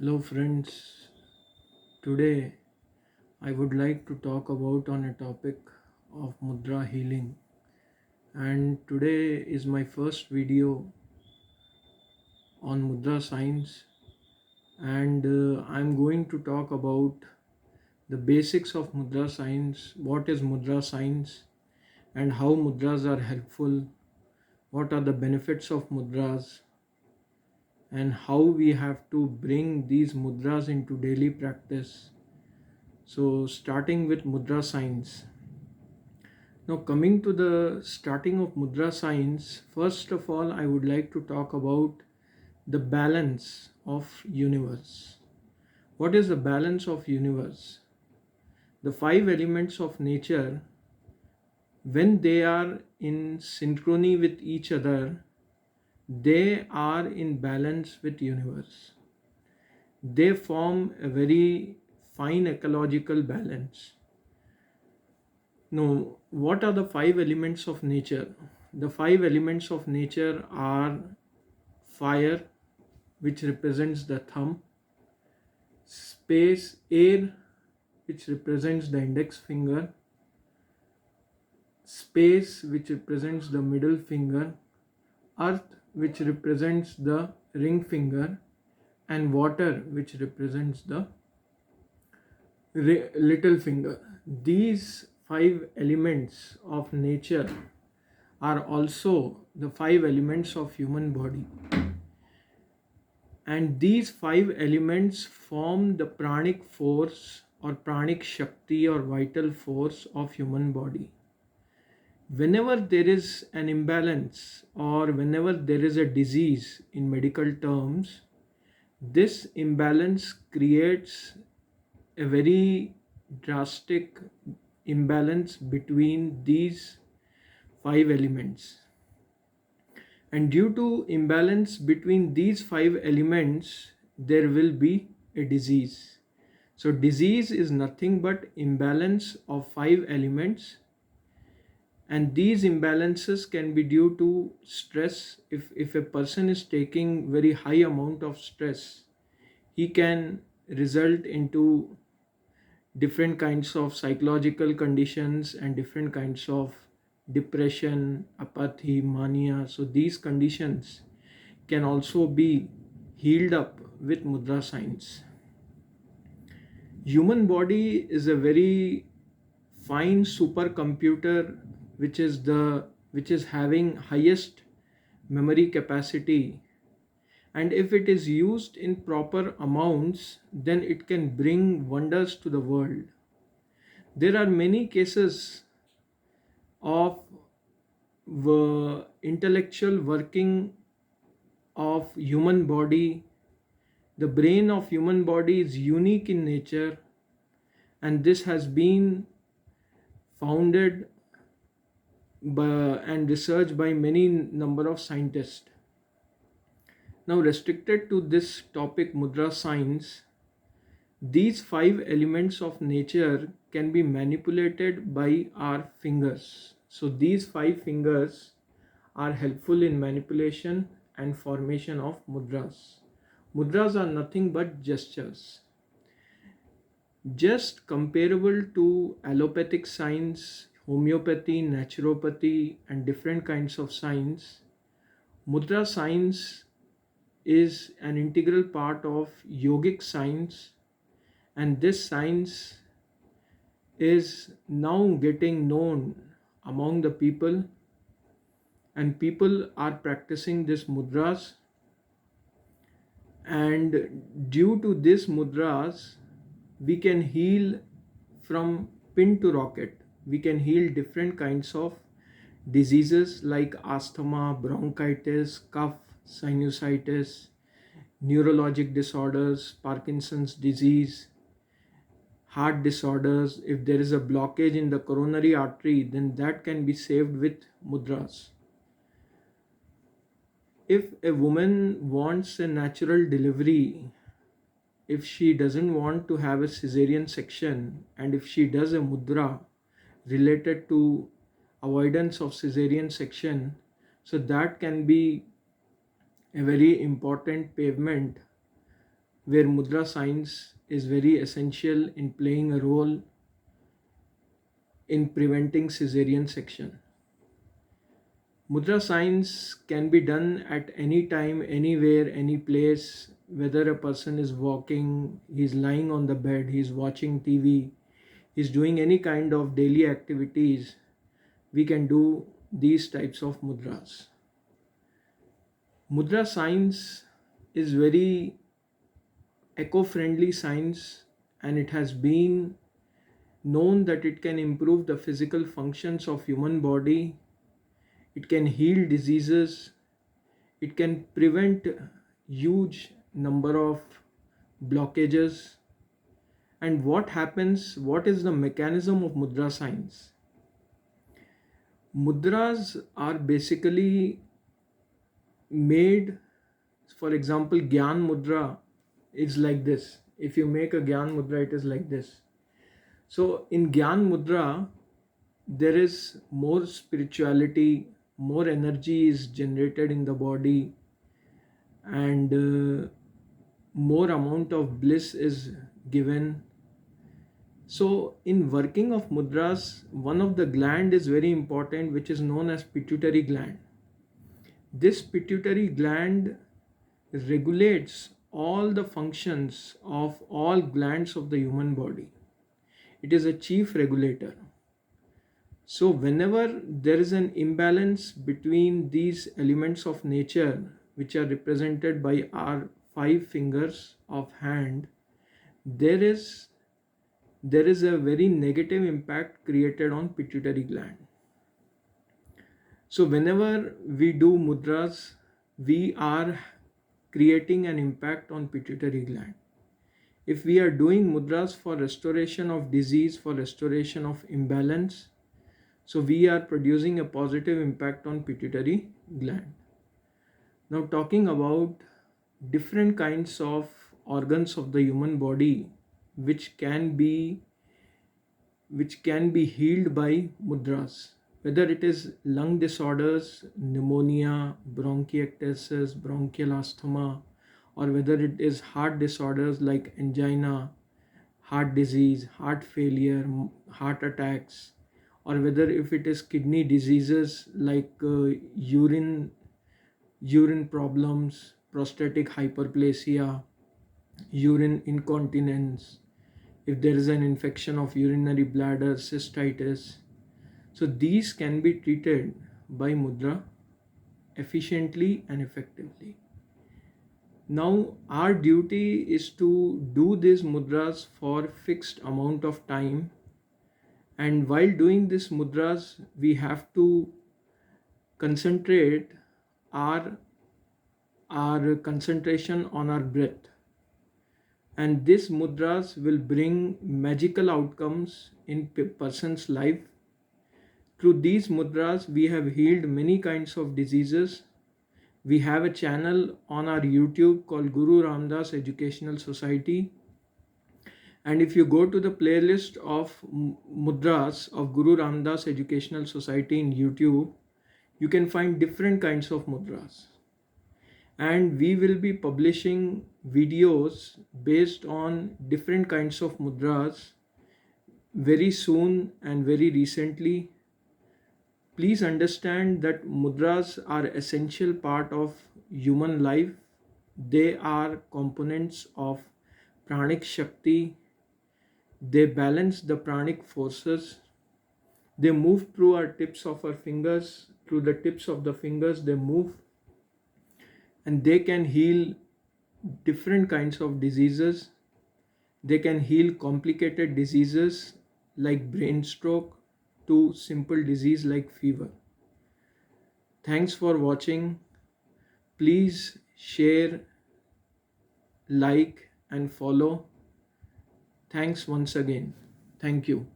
Hello friends, today I would like to talk about on a topic of Mudra healing, and today is my first video on Mudra science, and I'm going to talk about the basics of Mudra science, what is Mudra science and how Mudras are helpful, what are the benefits of Mudras, and how we have to bring these Mudras into daily practice. So starting with Mudra science. Now, coming to the starting of Mudra science, first of all, I would like to talk about the balance of universe. What is the balance of universe? The five elements of nature, when they are in synchrony with each other, they are in balance with universe. They form a very fine ecological balance. Now, what are the five elements of nature? The five elements of nature are fire, which represents the thumb, space, air, which represents the index finger, space, which represents the middle finger, earth, which represents the ring finger, and water, which represents the little finger. These five elements of nature are also the five elements of human body, and these five elements form the pranic force or pranic shakti or vital force of human body. Whenever there is an imbalance or whenever there is a disease in medical terms, this imbalance creates a very drastic imbalance between these five elements. And due to imbalance between these five elements, there will be a disease. So disease is nothing but imbalance of five elements, and these imbalances can be due to stress. If a person is taking very high amount of stress, he can result into different kinds of psychological conditions and different kinds of depression, apathy, mania. So these conditions can also be healed up with mudra science. Human body is a very fine supercomputer which is having highest memory capacity, and if it is used in proper amounts, then it can bring wonders to the world. There are many cases of intellectual working of human body. The brain of human body is unique in nature, and this has been founded by, and researched by many number of scientists. Now, restricted to this topic, mudra science, these five elements of nature can be manipulated by our fingers. So these five fingers are helpful in manipulation and formation of mudras. Mudras are nothing but gestures, just comparable to allopathic science, homeopathy, naturopathy, and different kinds of science. Mudra science is an integral part of yogic science, and this science is now getting known among the people, and people are practicing this mudras, and due to this mudras we can heal from pin to rocket. We can heal different kinds of diseases like asthma, bronchitis, cough, sinusitis, neurologic disorders, Parkinson's disease, heart disorders. If there is a blockage in the coronary artery, then that can be saved with mudras. If a woman wants a natural delivery, if she doesn't want to have a cesarean section, and if she does a mudra related to avoidance of cesarean section, so that can be a very important pavement where mudra science is very essential in playing a role in preventing cesarean section. Mudra science can be done at any time, anywhere, any place, whether a person is walking, he's lying on the bed, he's watching TV, he's doing any kind of daily activities, we can do these types of mudras. Mudra science is very eco-friendly science, and it has been known that it can improve the physical functions of human body, it can heal diseases, it can prevent huge number of blockages. And what is the mechanism of mudra science? Mudras are basically made, for example, Gyan Mudra is like this. If you make a Gyan Mudra, it is like this. So in Gyan Mudra, there is more spirituality, more energy is generated in the body, and more amount of bliss is given. So in working of mudras, one of the gland is very important, which is known as pituitary gland. This pituitary gland regulates all the functions of all glands of the human body. It is a chief regulator. So whenever there is an imbalance between these elements of nature, which are represented by our 5 fingers of hand, there is a very negative impact created on pituitary gland. So whenever we do mudras, we are creating an impact on pituitary gland. If we are doing mudras for restoration of disease, for restoration of imbalance, so we are producing a positive impact on pituitary gland. Now talking about different kinds of organs of the human body which can be healed by mudras, whether it is lung disorders, pneumonia, bronchiectasis, bronchial asthma, or whether it is heart disorders like angina, heart disease, heart failure, heart attacks, or whether if it is kidney diseases like urine problems, prostatic hyperplasia, urine incontinence, if there is an infection of urinary bladder, cystitis. So these can be treated by mudra efficiently and effectively. Now our duty is to do these mudras for fixed amount of time, and while doing these mudras we have to concentrate our concentration on our breath, and these mudras will bring magical outcomes in person's life. Through these mudras we have healed many kinds of diseases. We have a channel on our YouTube called Guru Ramdas Educational Society, and if you go to the playlist of mudras of Guru Ramdas Educational Society in YouTube, you can find different kinds of mudras, and we will be publishing videos based on different kinds of mudras very soon and very recently. Please understand that mudras are essential part of human life. They are components of pranic shakti. They balance the pranic forces. They move through our tips of our fingers. Through the tips of the fingers they move, and they can heal different kinds of diseases. They can heal complicated diseases like brain stroke to simple disease like fever. Thanks for watching. Please share, like, and follow. Thanks once again. Thank you.